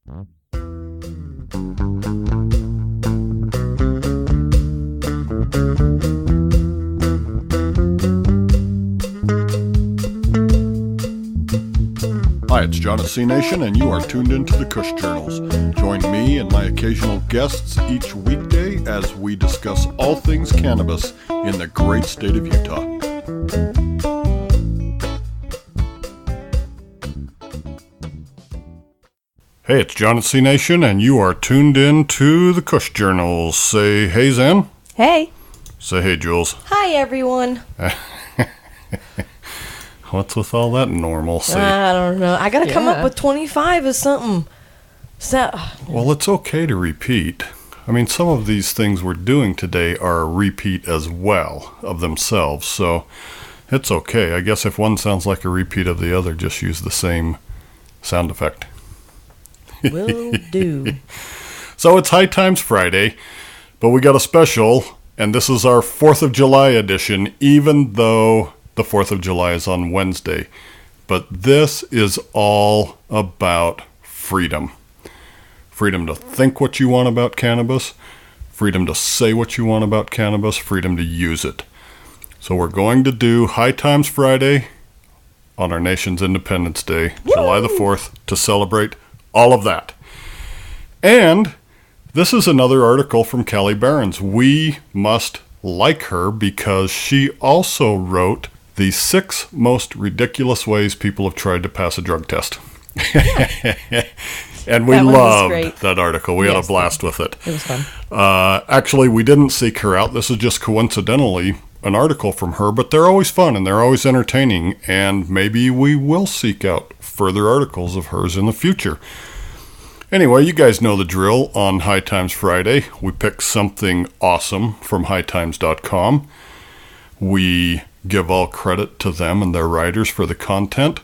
Hi, it's John at C Nation, and you are tuned into the Kush Journals. Join me and my occasional guests each weekday as we discuss all things cannabis in the great state of Utah. Hey, it's John at C Nation, and you are tuned in to the Kush Journals. Say hey, Zen. Hey. Say hey, Jules. Hi, everyone. What's with all that normalcy? I don't know. I got to come up with 25 or something. Well, it's okay to repeat. I mean, some of these things we're doing today are a repeat as well of themselves, so it's okay. I guess if one sounds like a repeat of the other, just use the same sound effect. Will do. So it's High Times Friday, but we got a special, and this is our 4th of July edition, even though the 4th of July is on Wednesday. But this is all about freedom. Freedom to think what you want about cannabis, freedom to say what you want about cannabis, freedom to use it. So we're going to do High Times Friday on our nation's Independence Day, Woo! July the 4th, to celebrate all of that. And this is another article from Callie Barons. We must like her because she also wrote the 6 most ridiculous ways people have tried to pass a drug test. Yeah. And we loved that article. We had a blast with it. It was fun. Actually, we didn't seek her out. This is just coincidentally an article from her, but they're always fun and they're always entertaining, and maybe we will seek out further articles of hers in the future. Anyway, you guys know the drill. On High Times Friday, we pick something awesome from hightimes.com. We give all credit to them and their writers for the content.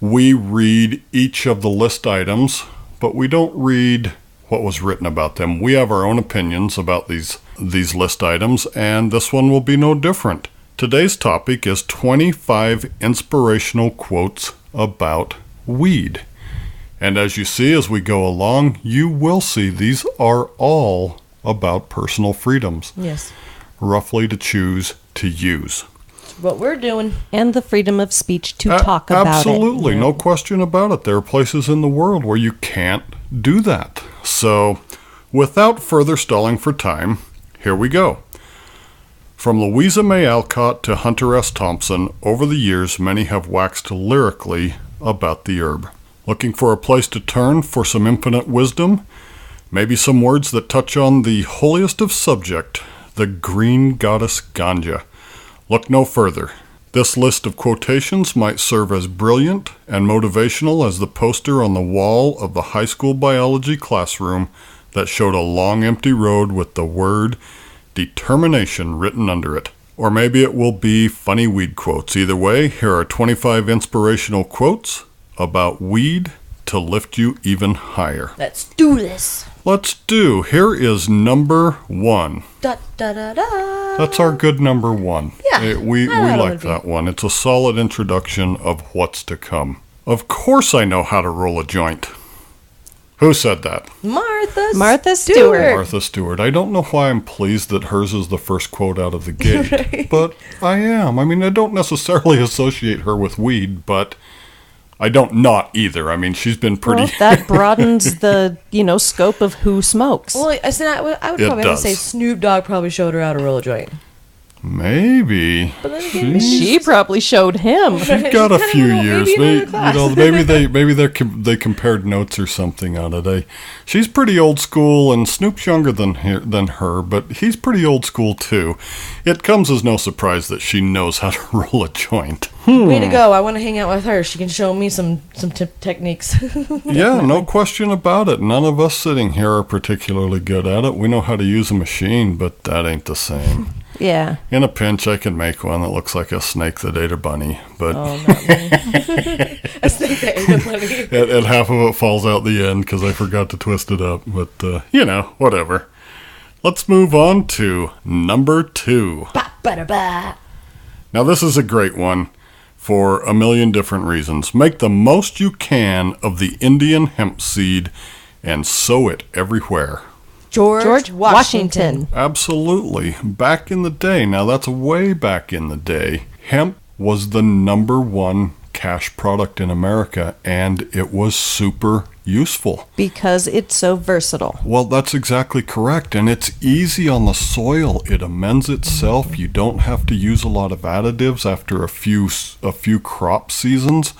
We read each of the list items, but we don't read what was written about them. We have our own opinions about these list items, and this one will be no different. Today's topic is 25 inspirational quotes about weed. And as you see as we go along, you will see these are all about personal freedoms. Yes. Roughly to choose to use. What we're doing. And the freedom of speech to talk about absolutely, it. No question about it. There are places in the world where you can't do that. So, without further stalling for time, here we go. From Louisa May Alcott to Hunter S. Thompson, over the years many have waxed lyrically about the herb. Looking for a place to turn for some infinite wisdom? Maybe some words that touch on the holiest of subject, the green goddess ganja. Look no further. This list of quotations might serve as brilliant and motivational as the poster on the wall of the high school biology classroom that showed a long empty road with the word determination written under it. Or maybe it will be funny weed quotes. Either way, here are 25 inspirational quotes about weed to lift you even higher. Let's do this. Let's do. Here is number 1. Da, da, da, da. That's our good number 1. Yeah. We like that one. It's a solid introduction of what's to come. Of course I know how to roll a joint. Who said that? Martha Stewart. Martha Stewart. I don't know why I'm pleased that hers is the first quote out of the gate, right. But I am. I mean, I don't necessarily associate her with weed, but I don't not either. I mean, she's been pretty... Well, that broadens the, scope of who smokes. Well, I would probably have to say Snoop Dogg probably showed her how to roll a joint. Maybe. But then again, she probably showed him. She's got a few years. Maybe they compared notes or something on it. She's pretty old school, and Snoop's younger than her, but he's pretty old school too. It comes as no surprise that she knows how to roll a joint. Way to go. I want to hang out with her. She can show me some techniques. Yeah, no question about it. None of us sitting here are particularly good at it. We know how to use a machine, but that ain't the same. Yeah. In a pinch, I can make one that looks like a snake that ate a bunny. But oh, not me. A snake that ate a bunny. and half of it falls out the end because I forgot to twist it up. But, whatever. Let's move on to number 2. Ba-ba-da-ba. Now, this is a great one. for a million different reasons. Make the most you can of the Indian hemp seed and sow it everywhere. George Washington. Absolutely. Back in the day, now that's way back in the day, hemp was the number one cash product in America, and it was super useful. Because it's so versatile. Well, that's exactly correct, and it's easy on the soil. It amends itself. You don't have to use a lot of additives after a few crop seasons,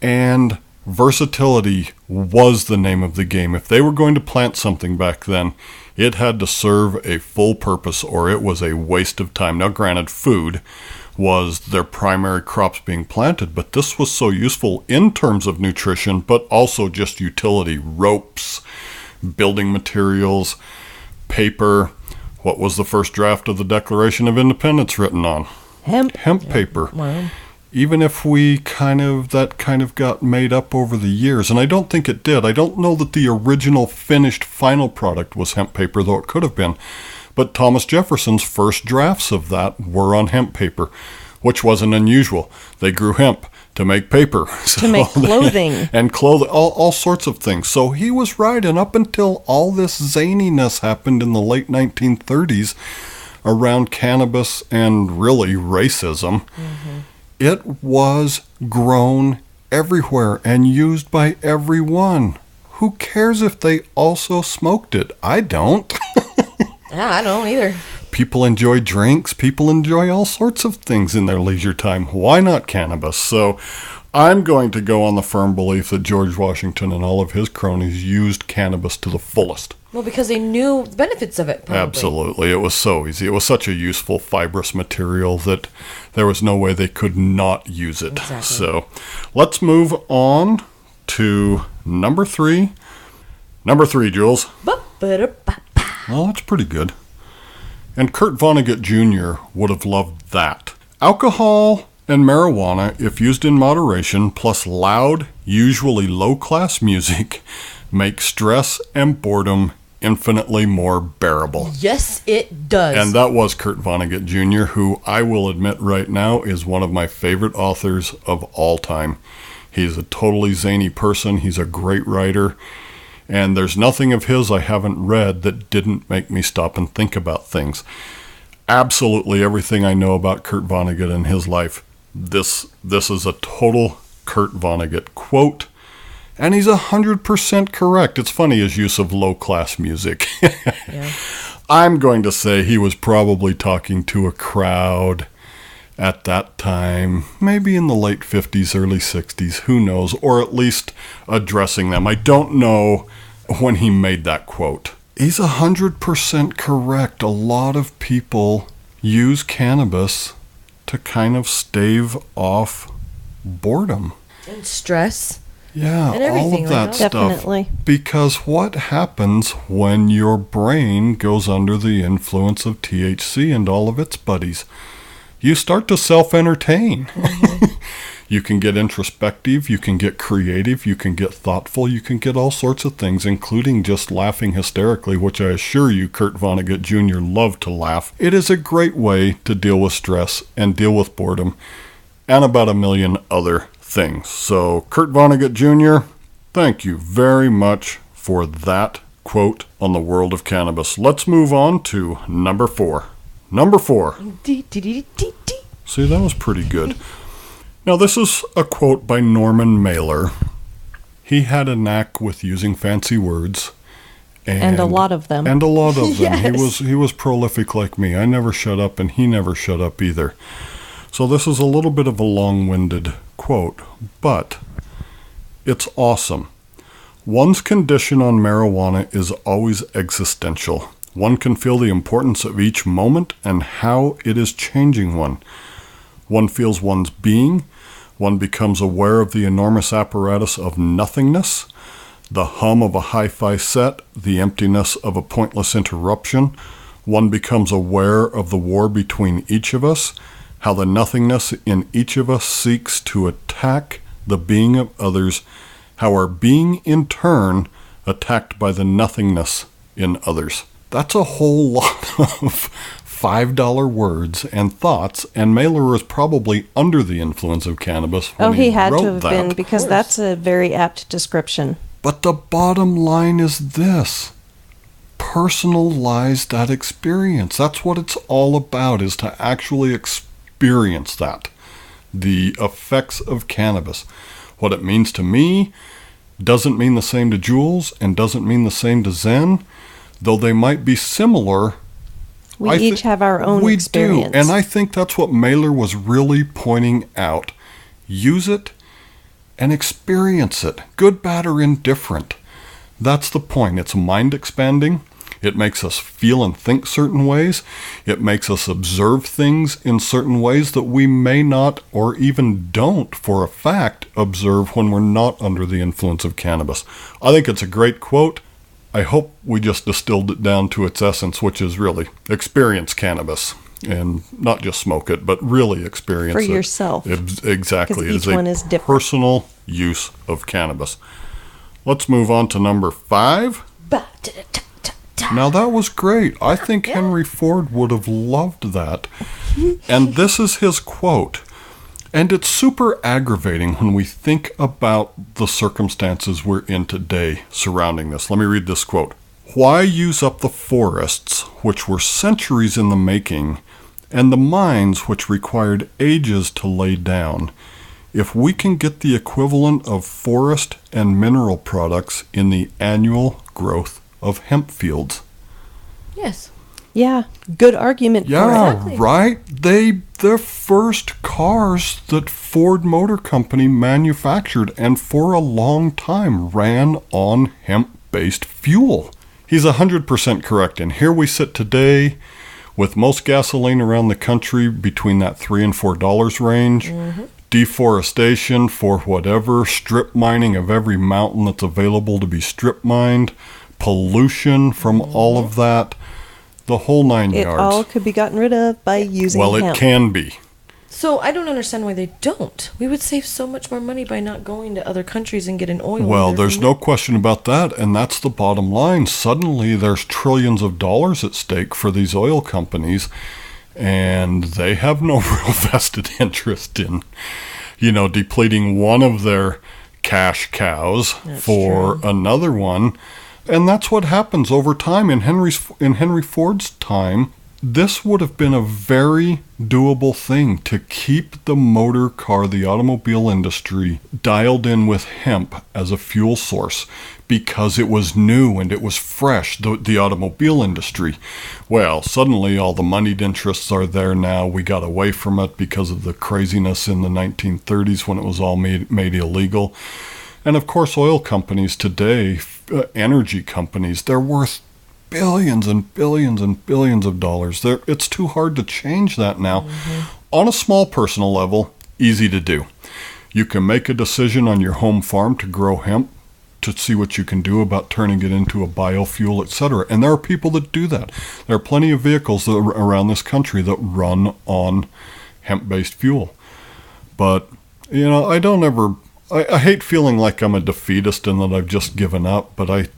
and versatility was the name of the game. If they were going to plant something back then, it had to serve a full purpose or it was a waste of time. Now, granted, food was their primary crops being planted, but this was so useful in terms of nutrition, but also just utility. Ropes, building materials, paper. What was the first draft of the Declaration of Independence written on? Hemp. Hemp paper. Wow. Even if that kind of got made up over the years, and I don't think it did. I don't know that the original finished final product was hemp paper, though it could have been. But Thomas Jefferson's first drafts of that were on hemp paper, which wasn't unusual. They grew hemp to make paper. To make clothing. And all sorts of things. So he was right, and up until all this zaniness happened in the late 1930s around cannabis and really racism, it was grown everywhere and used by everyone. Who cares if they also smoked it? I don't. Yeah, I don't either. People enjoy drinks. People enjoy all sorts of things in their leisure time. Why not cannabis? So I'm going to go on the firm belief that George Washington and all of his cronies used cannabis to the fullest. Well, because they knew the benefits of it, probably. Absolutely. It was so easy. It was such a useful fibrous material that there was no way they could not use it. Exactly. So let's move on to number 3. Number 3, Jules. Ba-ba-da-ba-ba. Well, that's pretty good. And Kurt Vonnegut Jr. would have loved that. Alcohol and marijuana, if used in moderation, plus loud, usually low-class music, make stress and boredom infinitely more bearable. Yes, it does. And that was Kurt Vonnegut Jr., who I will admit right now is one of my favorite authors of all time. He's a totally zany person. He's a great writer. And there's nothing of his I haven't read that didn't make me stop and think about things. Absolutely everything I know about Kurt Vonnegut and his life, this is a total Kurt Vonnegut quote. And he's 100% correct. It's funny, his use of low-class music. Yeah. I'm going to say he was probably talking to a crowd at that time, maybe in the late 50s, early 60s, who knows, or at least addressing them. I don't know when he made that quote. He's 100% correct. A lot of people use cannabis to kind of stave off boredom. And stress. Yeah, And all everything of like that that. stuff. Definitely. Because what happens when your brain goes under the influence of THC and all of its buddies? You start to self-entertain. You can get introspective, you can get creative, you can get thoughtful, you can get all sorts of things, including just laughing hysterically, which I assure you Kurt Vonnegut Jr. loved to laugh. It is a great way to deal with stress and deal with boredom and about a million other things. So, Kurt Vonnegut Jr., thank you very much for that quote on the world of cannabis. Let's move on to number 4. Number 4. See, that was pretty good. Now, this is a quote by Norman Mailer. He had a knack with using fancy words. And a lot of them. And a lot of them. Yes. He was prolific like me. I never shut up, and he never shut up either. So this is a little bit of a long-winded quote, but it's awesome. One's condition on marijuana is always existential. One can feel the importance of each moment and how it is changing one. One feels one's being. One becomes aware of the enormous apparatus of nothingness, the hum of a hi-fi set, the emptiness of a pointless interruption. One becomes aware of the war between each of us, how the nothingness in each of us seeks to attack the being of others, how our being in turn attacked by the nothingness in others. That's a whole lot of $5 words and thoughts, and Mailer was probably under the influence of cannabis when he had to have that. been, because that's a very apt description. But the bottom line is this. Personalize that experience. That's what it's all about, is to actually experience that. The effects of cannabis. What it means to me doesn't mean the same to Jules and doesn't mean the same to Zen, though they might be similar. We each have our own experience. We do, and I think that's what Mailer was really pointing out. Use it and experience it, good, bad, or indifferent. That's the point. It's mind expanding. It makes us feel and think certain ways. It makes us observe things in certain ways that we may not, or even don't, for a fact, observe when we're not under the influence of cannabis. I think it's a great quote. I hope we just distilled it down to its essence, which is really experience cannabis. And not just smoke it, but really experience it. For yourself. Exactly. Because each one is different. Personal use of cannabis. Let's move on to number 5. Now that was great. I think Henry Ford would have loved that. And this is his quote. And it's super aggravating when we think about the circumstances we're in today surrounding this. Let me read this quote. Why use up the forests, which were centuries in the making, and the mines which required ages to lay down, if we can get the equivalent of forest and mineral products in the annual growth of hemp fields? Yes. Yeah, good argument for it. Exactly. Right? The first cars that Ford Motor Company manufactured and for a long time ran on hemp-based fuel. He's 100% correct, and here we sit today with most gasoline around the country between that $3 and $4 range. Deforestation for whatever, strip mining of every mountain that's available to be strip mined, pollution from all of that, the whole 9 It yards. all could be gotten rid of by using Well, hemp. it can be. So I don't understand why they don't. We would save so much more money by not going to other countries and getting oil. Well, there's no question about that, and that's the bottom line. Suddenly, there's trillions of dollars at stake for these oil companies, and they have no real vested interest in, depleting one of their cash cows for another one. And that's what happens over time. In Henry Ford's time, this would have been a very doable thing to keep the motor car, the automobile industry, dialed in with hemp as a fuel source because it was new and it was fresh, the automobile industry. Well, suddenly all the moneyed interests are there now. We got away from it because of the craziness in the 1930s when it was all made illegal. And of course, oil companies today, energy companies, they're worth billions and billions and billions of dollars. It's too hard to change that now. On a small personal level, easy to do. You can make a decision on your home farm to grow hemp, to see what you can do about turning it into a biofuel, etc. And there are people that do that. There are plenty of vehicles around this country that run on hemp-based fuel. But, I hate feeling like I'm a defeatist and that I've just given up, but I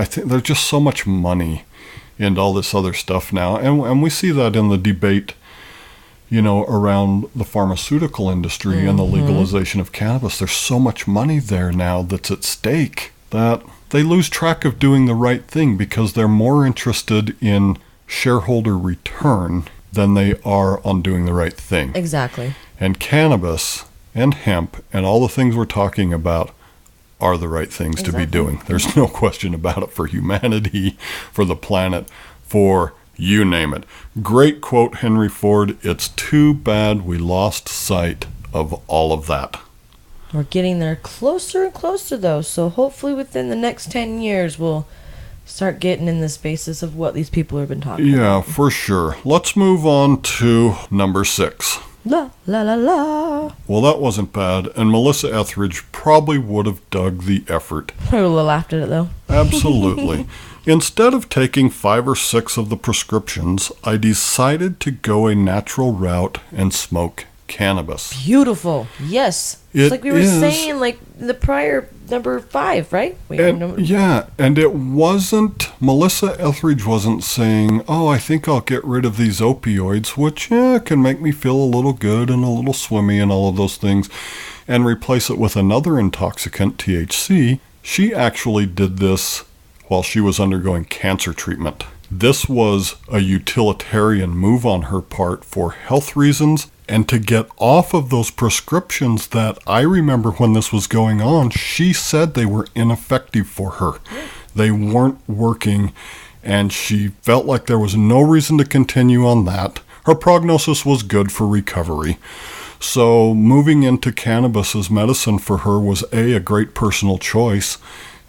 think there's just so much money into all this other stuff now. And we see that in the debate, around the pharmaceutical industry and the legalization of cannabis. There's so much money there now that's at stake that they lose track of doing the right thing because they're more interested in shareholder return than they are on doing the right thing. Exactly. And cannabis and hemp and all the things we're talking about are the right things to be doing. There's no question about it, for humanity, for the planet, for you name it. Great quote, Henry Ford. It's too bad we lost sight of all of that. We're getting there closer and closer, though. So hopefully within the next 10 years, we'll start getting in the spaces of what these people have been talking about. Yeah, for sure. Let's move on to number 6. La, la, la, la. Well, that wasn't bad, and Melissa Etheridge probably would have dug the effort. I would have laughed at it, though. Absolutely. Instead of taking 5 or 6 of the prescriptions, I decided to go a natural route and smoke cannabis. Beautiful. Yes. It It's like we were is. saying, like the prior number 5, right? And it wasn't, Melissa Etheridge wasn't saying, oh, I think I'll get rid of these opioids, which can make me feel a little good and a little swimmy and all of those things, and replace it with another intoxicant, THC. She actually did this while she was undergoing cancer treatment. This was a utilitarian move on her part for health reasons and to get off of those prescriptions that I remember when this was going on, she said they were ineffective for her. They weren't working, and she felt like there was no reason to continue on that. Her prognosis was good for recovery. So moving into cannabis as medicine for her was A, a great personal choice,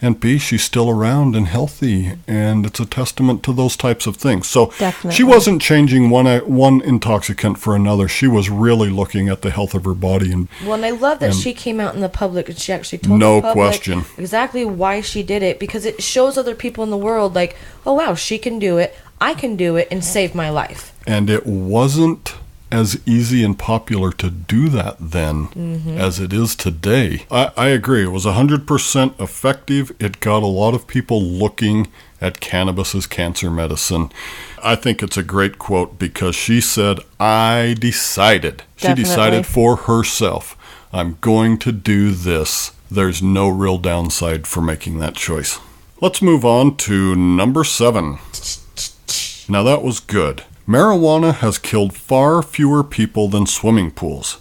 and B, she's still around and healthy, and it's a testament to those types of things. So Definitely. She wasn't changing one intoxicant for another. She was really looking at the health of her body. And I love that she came out in the public and she actually told no the public question exactly why she did it, because it shows other people in the world like, oh wow, she can do it, I can do it, and save my life. And it wasn't as easy and popular to do that then as it is today. I agree. It was 100% effective. It got a lot of people looking at cannabis as cancer medicine. I think it's a great quote because she said, I decided. Definitely. She decided for herself, I'm going to do this. There's no real downside for making that choice. Let's move on to number 7. Now that was good. Marijuana has killed far fewer people than swimming pools.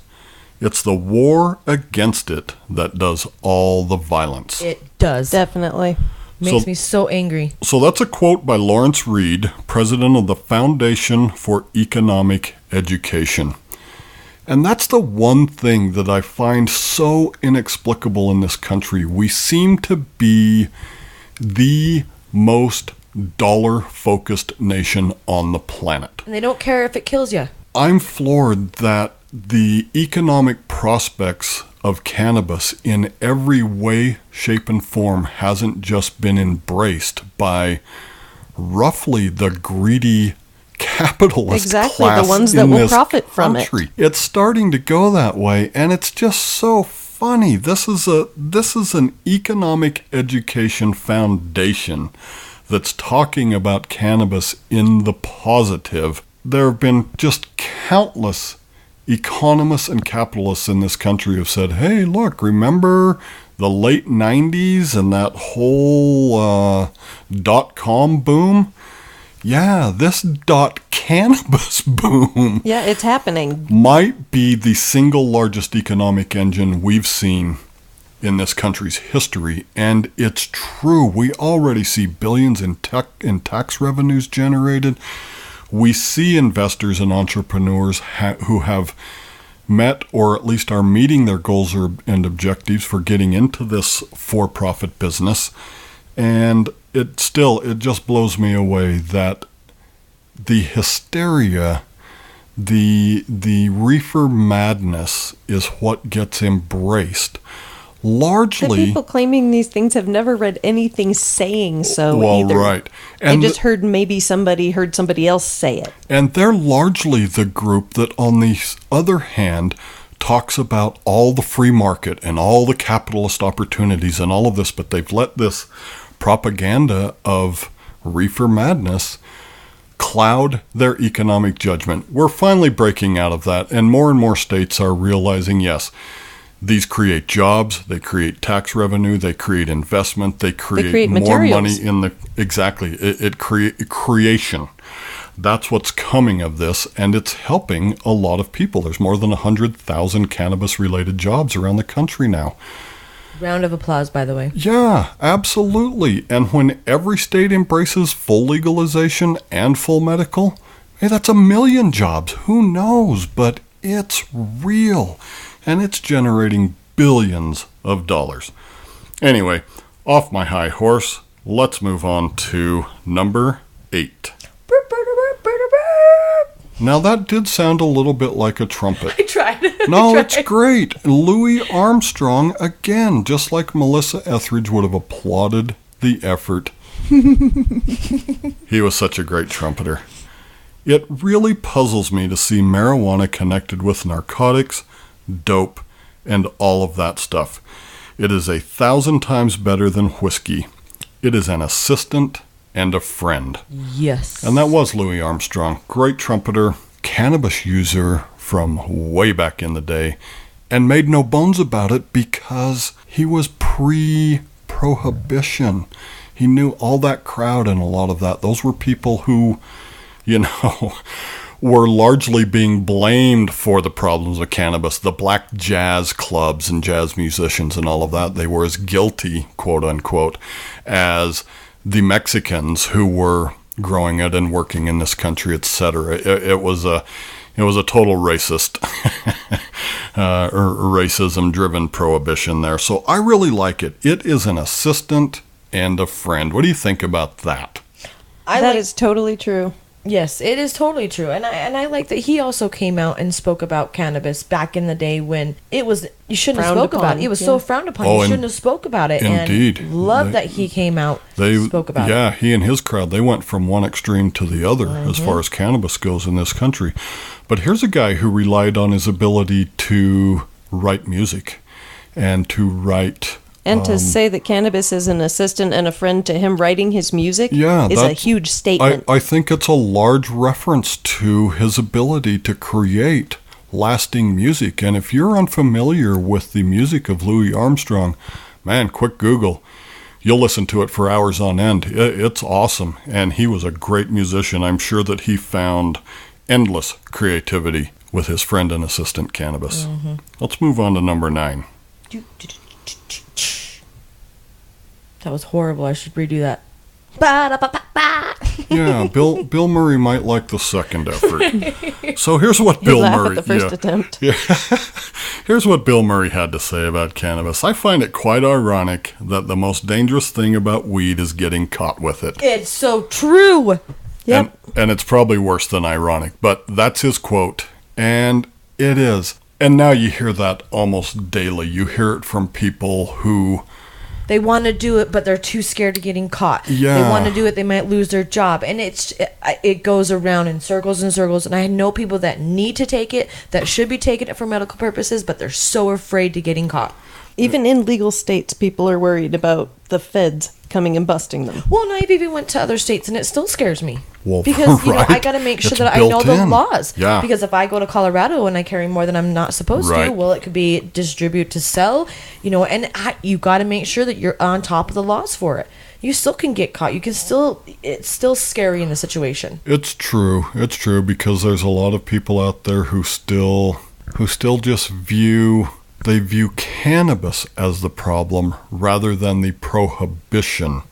It's the war against it that does all the violence. It does. Definitely. Makes me so angry. So that's a quote by Lawrence Reed, president of the Foundation for Economic Education. And that's the one thing that I find so inexplicable in this country. We seem to be the most dollar-focused nation on the planet. And they don't care if it kills you. I'm floored that the economic prospects of cannabis in every way, shape, and form hasn't just been embraced by roughly the greedy capitalist class the ones that in will this profit from country. It's starting to go that way, and it's just so funny. This is an economic education foundation that's talking about cannabis in the positive. There have been just countless economists and capitalists in this country who've said, hey, look, remember the late 90s and that whole .com boom? Yeah, this .cannabis boom. Yeah, it's happening. Might be the single largest economic engine we've seen in this country's history, and it's true. We already see billions in tax revenues generated. We see investors and entrepreneurs who have met or at least are meeting their goals and objectives for getting into this for-profit business, and it just blows me away that the hysteria, the reefer madness is what gets embraced. Largely, the people claiming these things have never read anything saying so either. Right. And they just heard somebody else say it. And they're largely the group that, on the other hand, talks about all the free market and all the capitalist opportunities and all of this, but they've let this propaganda of reefer madness cloud their economic judgment. We're finally breaking out of that, and more states are realizing, yes, these create jobs, they create tax revenue, they create investment, they create more materials. money in the, exactly, it create creation. That's what's coming of this, and it's helping a lot of people. There's more than 100,000 cannabis-related jobs around the country now. Round of applause, by the way. Yeah, absolutely. And when every state embraces full legalization and full medical, hey, that's 1 million jobs. Who knows? But it's real. And it's generating billions of dollars. Anyway, off my high horse, let's move on to number 8. Now that did sound a little bit like a trumpet. I tried. No, it's great. Louis Armstrong, again, just like Melissa Etheridge would have applauded the effort. He was such a great trumpeter. It really puzzles me to see marijuana connected with narcotics, dope, and all of that stuff. It is 1,000 times better than whiskey. It is an assistant and a friend. Yes. And that was Louis Armstrong, great trumpeter, cannabis user from way back in the day, and made no bones about it because he was pre-prohibition. He knew all that crowd and a lot of that. Those were people who, were largely being blamed for the problems of cannabis. The black jazz clubs and jazz musicians and all of that, they were as guilty, quote unquote, as the Mexicans who were growing it and working in this country, etc. It was a total racist, or racism-driven prohibition there. So I really like it. It is an assistant and a friend. What do you think about that? That is totally true. Yes, it is totally true. And I like that he also came out and spoke about cannabis back in the day when you shouldn't have spoke about it. It was so frowned upon. You shouldn't have spoke about it. Indeed. And love that he came out and spoke about it. Yeah, he and his crowd, they went from one extreme to the other as far as cannabis goes in this country. But here's a guy who relied on his ability to write music and to write... And to say that cannabis is an assistant and a friend to him writing his music is a huge statement. I think it's a large reference to his ability to create lasting music. And if you're unfamiliar with the music of Louis Armstrong, man, quick Google. You'll listen to it for hours on end. It's awesome. And he was a great musician. I'm sure that he found endless creativity with his friend and assistant cannabis. Let's move on to number 9. That was horrible. I should redo that. Yeah, Bill Murray might like the second effort. So here's what Bill Murray... at the first attempt. Yeah. Here's what Bill Murray had to say about cannabis. I find it quite ironic that the most dangerous thing about weed is getting caught with it. It's so true. Yep. And it's probably worse than ironic, but that's his quote. And it is. And now you hear that almost daily. You hear it from people who... They want to do it, but they're too scared of getting caught. Yeah. They want to do it, they might lose their job. And it goes around in circles and circles. And I know people that need to take it, that should be taking it for medical purposes, but they're so afraid to getting caught. Even in legal states, people are worried about the feds coming and busting them. Well, and I've even went to other states, and it still scares me. Well, because, right. I got to make sure It's that I know built the in. laws. Yeah. Because if I go to Colorado and I carry more than I'm not supposed to, Right. well, it could be distribute to sell, and you got to make sure that you're on top of the laws for it. You still can get caught. It's still scary in the situation. It's true. It's true because there's a lot of people out there who still just view cannabis as the problem rather than the prohibition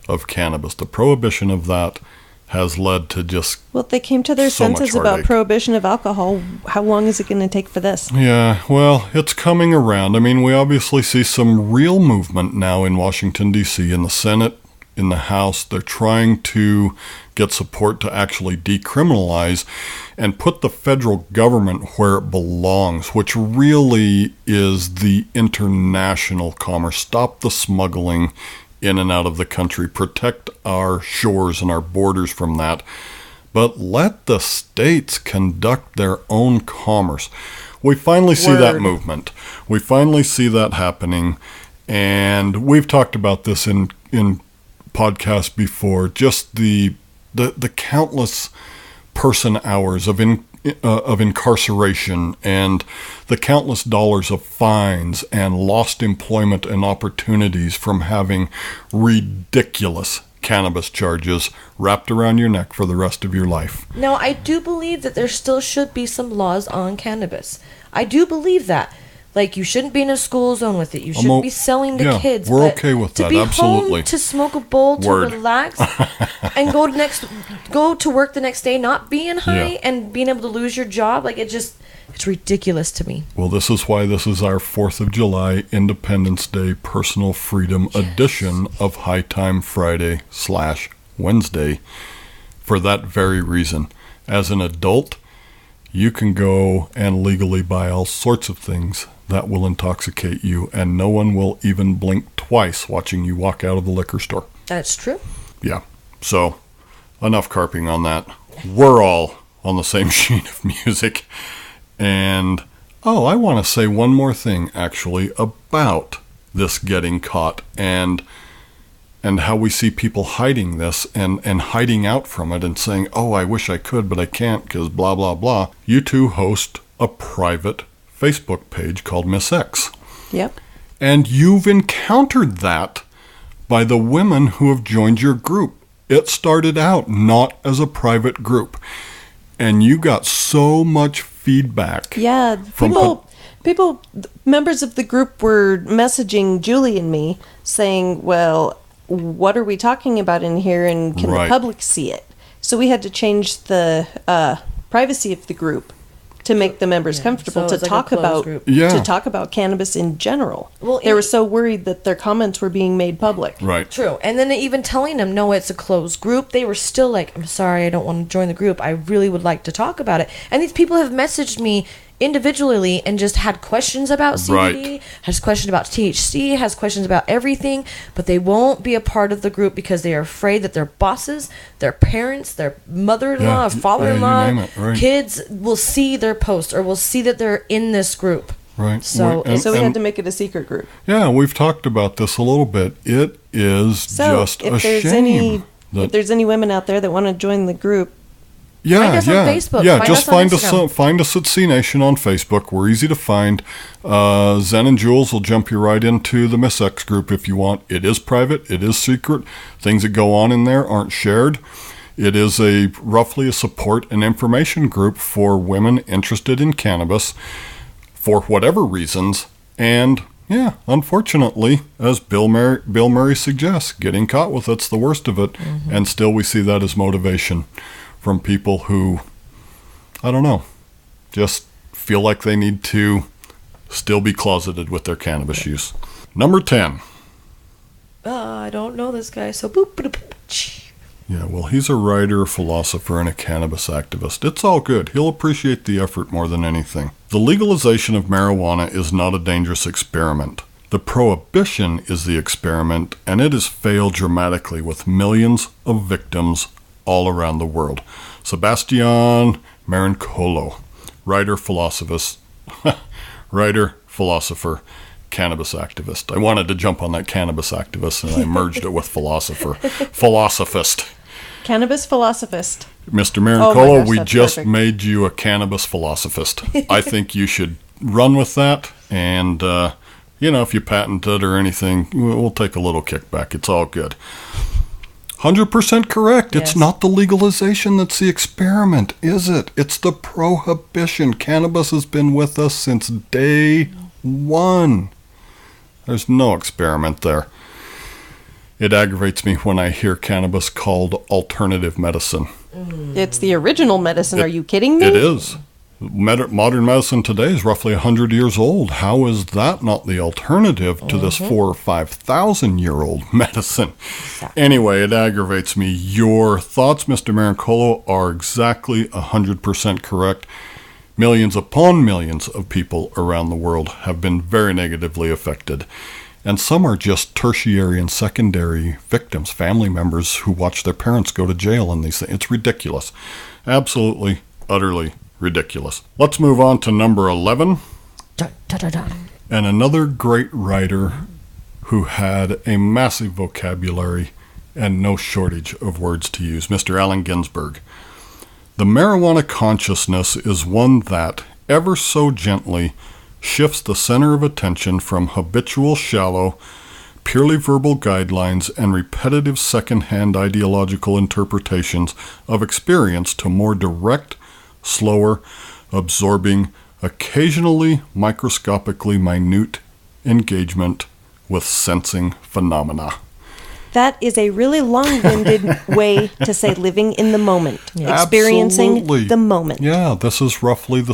of cannabis. The prohibition of that has led to just... Well, if they came to their so much senses about heartache. prohibition of alcohol, how long is it going to take for this? Yeah, well, it's coming around. I mean, we obviously see some real movement now in Washington, D.C., in the Senate, in the House. They're trying to get support to actually decriminalize and put the federal government where it belongs, which really is the international commerce. Stop the smuggling in and out of the country. Protect our shores and our borders from that. But let the states conduct their own commerce. We finally see that movement. We finally see that happening. And we've talked about this in podcasts before. Just the countless person hours of incarceration and the countless dollars of fines and lost employment and opportunities from having ridiculous cannabis charges wrapped around your neck for the rest of your life. Now, I do believe that there still should be some laws on cannabis. I do believe that. Like, you shouldn't be in a school zone with it. You shouldn't be selling to kids. We're but okay with that, to be absolutely. home, to smoke a bowl, to Word. relax, and go to work the next day not being high and being able to lose your job, like, it's ridiculous to me. Well, this is why this is our 4th of July Independence Day Personal Freedom edition of High Time Friday/Wednesday. For that very reason. As an adult, you can go and legally buy all sorts of things that will intoxicate you, and no one will even blink twice watching you walk out of the liquor store. That's true. Yeah. So, enough carping on that. We're all on the same sheet of music. And, I want to say one more thing, actually, about this getting caught and how we see people hiding this and hiding out from it and saying, oh, I wish I could, but I can't because blah, blah, blah. You two host a private Facebook page called Miss X. Yep. And you've encountered that by the women who have joined your group. It started out not as a private group. And you got so much feedback. Yeah, people, members of the group were messaging Julie and me saying, well, what are we talking about in here, and can the public see it? So we had to change the privacy of the group to make the members comfortable to talk about cannabis in general. Well, they were so worried that their comments were being made public. Right. True. And then even telling them, no, it's a closed group, they were still like, I'm sorry, I don't want to join the group. I really would like to talk about it. And these people have messaged me individually and just had questions about CBD, has questions about THC, has questions about everything, but they won't be a part of the group because they are afraid that their bosses, their parents, their mother-in-law, father-in-law, kids will see their post or will see that they're in this group. Right. So we had to make it a secret group. Yeah, we've talked about this a little bit. It is just a shame. If there's any women out there that want to join the group, find us on Facebook. Just find us at C Nation on Facebook. We're easy to find. Zen and Jules will jump you right into the Miss X group if you want. It is private. It is secret. Things that go on in there aren't shared. It is roughly a support and information group for women interested in cannabis for whatever reasons. And yeah, unfortunately, as Bill Murray suggests, getting caught with it's the worst of it. Mm-hmm. And still we see that as motivation from people who, I don't know, just feel like they need to still be closeted with their cannabis use. Number 10. I don't know this guy, so boop, boop, boop. Yeah, well, he's a writer, philosopher, and a cannabis activist. It's all good. He'll appreciate the effort more than anything. The legalization of marijuana is not a dangerous experiment. The prohibition is the experiment, and it has failed dramatically with millions of victims all around the world. Sebastian Marincolo, writer, philosopher, cannabis activist. I wanted to jump on that cannabis activist, and I merged it with philosopher. Philosophist. Cannabis philosophist. Mr. Marincolo, we just made you a cannabis philosophist. I think you should run with that, and, if you patent it or anything, we'll take a little kickback. It's all good. 100% correct. Yes. It's not the legalization that's the experiment, is it? It's the prohibition. Cannabis has been with us since day one. There's no experiment there. It aggravates me when I hear cannabis called alternative medicine. It's the original medicine. Are you kidding me? It is. Modern medicine today is roughly 100 years old. How is that not the alternative to this 4,000 or 5,000 year old medicine? Exactly. Anyway, it aggravates me. Your thoughts, Mr. Marincolo, are exactly 100% correct. Millions upon millions of people around the world have been very negatively affected. And some are just tertiary and secondary victims, family members who watch their parents go to jail and these things. It's ridiculous. Absolutely, utterly ridiculous. Let's move on to number 11. Dun, dun, dun, dun. And another great writer who had a massive vocabulary and no shortage of words to use, Mr. Allen Ginsberg. The marijuana consciousness is one that, ever so gently, shifts the center of attention from habitual, shallow, purely verbal guidelines and repetitive second-hand ideological interpretations of experience to more direct, slower, absorbing, occasionally microscopically minute engagement with sensing phenomena. That is a really long-winded way to say living in the moment, experiencing Absolutely. The moment. Yeah, this is roughly the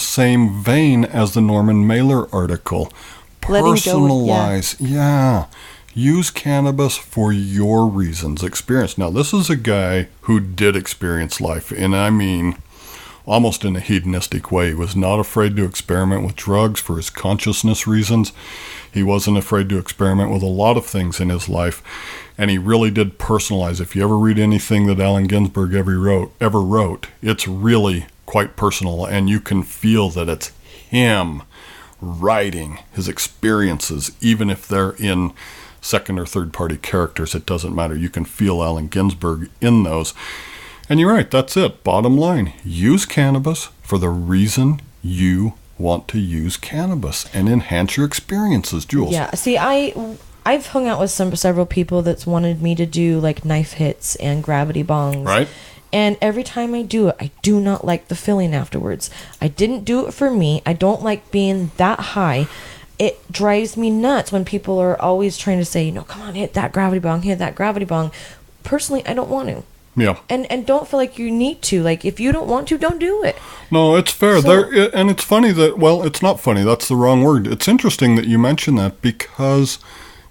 same vein as the Norman Mailer article. Personalize, use cannabis for your reasons. Experience. Now, this is a guy who did experience life, and I mean, almost in a hedonistic way. He was not afraid to experiment with drugs for his consciousness reasons. He wasn't afraid to experiment with a lot of things in his life, and he really did personalize. If you ever read anything that Allen Ginsberg ever wrote, it's really quite personal, and you can feel that it's him writing, his experiences, even if they're in second or third party characters, it doesn't matter. You can feel Allen Ginsberg in those. And you're right, that's it. Bottom line, use cannabis for the reason you want to use cannabis and enhance your experiences, Jules. Yeah, see, I've hung out with several people that's wanted me to do like knife hits and gravity bongs. Right. And every time I do it, I do not like the feeling afterwards. I didn't do it for me. I don't like being that high. It drives me nuts when people are always trying to say, come on, hit that gravity bong, hit that gravity bong. Personally, I don't want to. Yeah. And don't feel like you need to. Like, if you don't want to, don't do it. No, it's fair. And it's funny that, well, it's not funny. That's the wrong word. It's interesting that you mention that because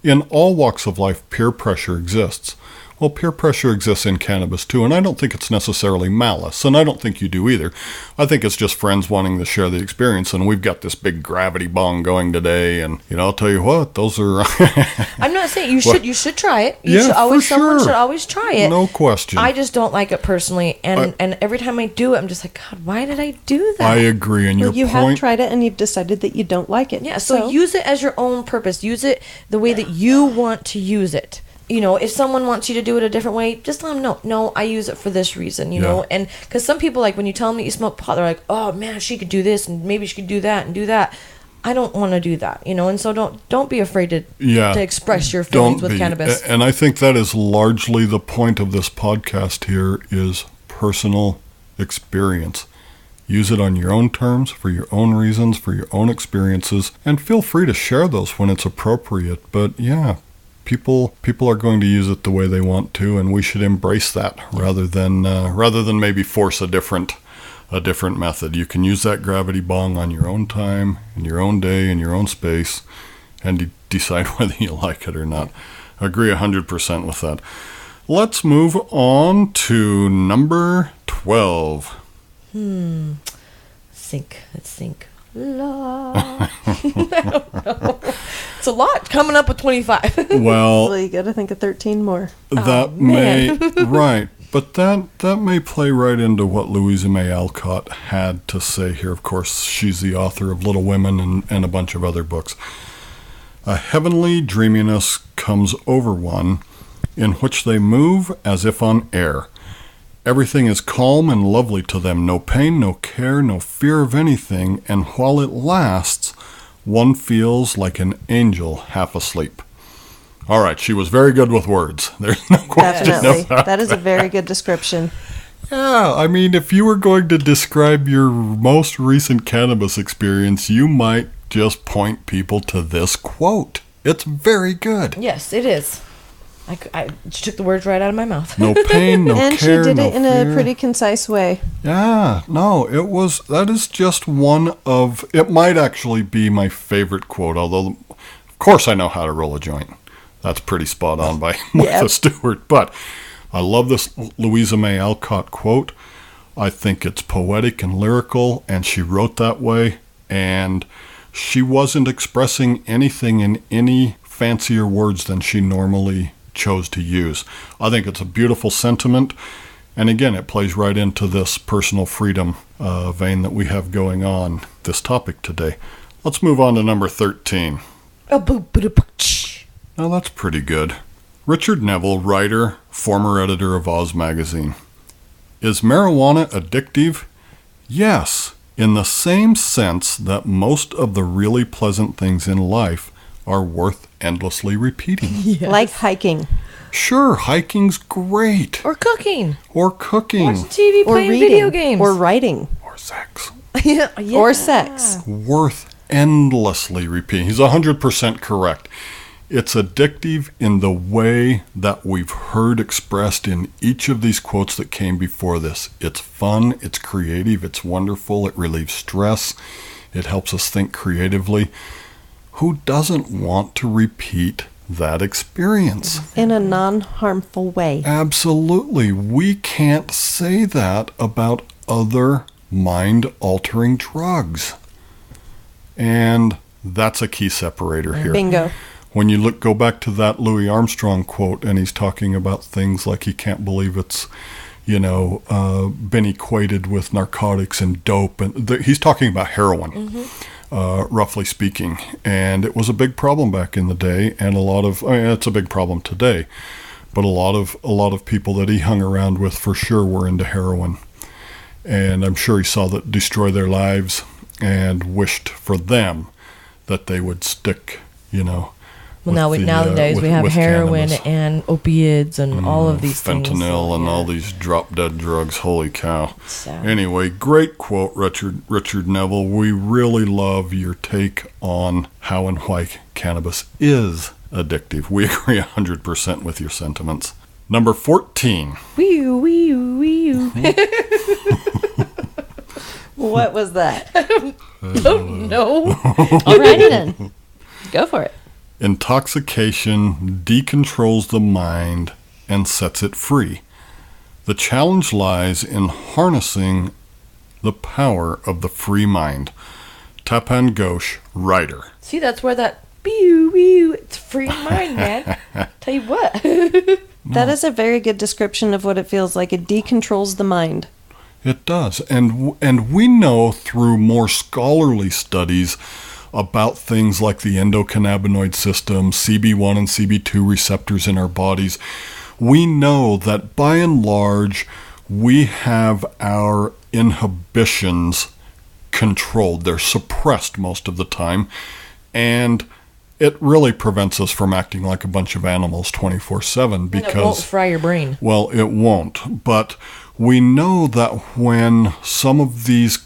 in all walks of life, peer pressure exists. Well, peer pressure exists in cannabis too, and I don't think it's necessarily malice, and I don't think you do either. I think it's just friends wanting to share the experience, and we've got this big gravity bong going today, and I'll tell you what, those are. I'm not saying you should try it. Someone should always try it. No question. I just don't like it personally, and every time I do it, I'm just like, God, why did I do that? I agree, and you have tried it, and you've decided that you don't like it. Yeah, so use it as your own purpose. Use it the way that you want to use it. If someone wants you to do it a different way, just let them know. No, I use it for this reason, know. And because some people, like, when you tell them that you smoke pot, they're like, oh, man, she could do this, and maybe she could do that and do that. I don't want to do that, And so don't be afraid to express your feelings with cannabis. And I think that is largely the point of this podcast here is personal experience. Use it on your own terms, for your own reasons, for your own experiences, and feel free to share those when it's appropriate. But, yeah. People are going to use it the way they want to, and we should embrace that rather than maybe force a different method. You can use that gravity bong on your own time, in your own day, in your own space, and decide whether you like it or not. I agree 100% with that. Let's move on to number 12. Let's think. I don't know. It's a lot coming up with 25. Well, you got to think of 13 more. That right. But that may play right into what Louisa May Alcott had to say here. Of course, she's the author of Little Women and a bunch of other books. A heavenly dreaminess comes over one, in which they move as if on air. Everything is calm and lovely to them, no pain, no care, no fear of anything, and while it lasts, one feels like an angel half asleep. All right, she was very good with words. There's no question Definitely. about that is a very good description. Yeah, I mean, if you were going to describe your most recent cannabis experience, you might just point people to this quote. It's very good. Yes, it is. I took the words right out of my mouth. No pain, no and care, she did no it in fear. a pretty concise way. Yeah, no, that is just one of, it might actually be my favorite quote, although, of course, I know how to roll a joint. That's pretty spot on by Martha Stewart. But I love this Louisa May Alcott quote. I think it's poetic and lyrical, and she wrote that way, and she wasn't expressing anything in any fancier words than she normally chose to use. I think it's a beautiful sentiment, and again, it plays right into this personal freedom vein that we have going on this topic today. Let's move on to number 13. Now that's pretty good. Richard Neville, writer, former editor of Oz magazine. Is marijuana addictive? Yes, in the same sense that most of the really pleasant things in life are worth endlessly repeating. Yes. Like hiking. Sure, hiking's great. Or cooking. Watching TV, Or playing reading. video games. Or writing. Or sex. Yeah. Or sex. Worth endlessly repeating. He's 100% correct. It's addictive in the way that we've heard expressed in each of these quotes that came before this. It's fun, it's creative, it's wonderful, it relieves stress, it helps us think creatively. Who doesn't want to repeat that experience? In a non-harmful way. Absolutely. We can't say that about other mind-altering drugs. And that's a key separator here. Bingo. When you go back to that Louis Armstrong quote, and he's talking about things like he can't believe it's, been equated with narcotics and dope, and he's talking about heroin. roughly speaking. And it was a big problem back in the day, and it's a big problem today. But a lot of people that he hung around with for sure were into heroin. And I'm sure he saw that destroy their lives and wished for them that they would stick, Well, nowadays we have heroin cannabis. and opiates and all of these things. Fentanyl and all these drop-dead drugs. Holy cow. Sad. Anyway, great quote, Richard Neville. We really love your take on how and why cannabis is addictive. We agree 100% with your sentiments. Number 14. Wee-oo, wee-oo, wee-oo. What was that? Oh, no. All right, then. Go for it. Intoxication decontrols the mind and sets it free. The challenge lies in harnessing the power of the free mind. Tapan Ghosh, writer. See, that's where that it's free mind, man. Tell you what. That is a very good description of what it feels like. It decontrols the mind. It does. And we know through more scholarly studies about things like the endocannabinoid system, CB1 and CB2 receptors in our bodies, we know that by and large, we have our inhibitions controlled. They're suppressed most of the time, and it really prevents us from acting like a bunch of animals 24/7 because it won't fry your brain. Well, it won't, but we know that when some of these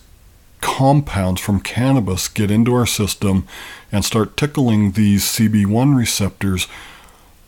compounds from cannabis get into our system and start tickling these CB1 receptors,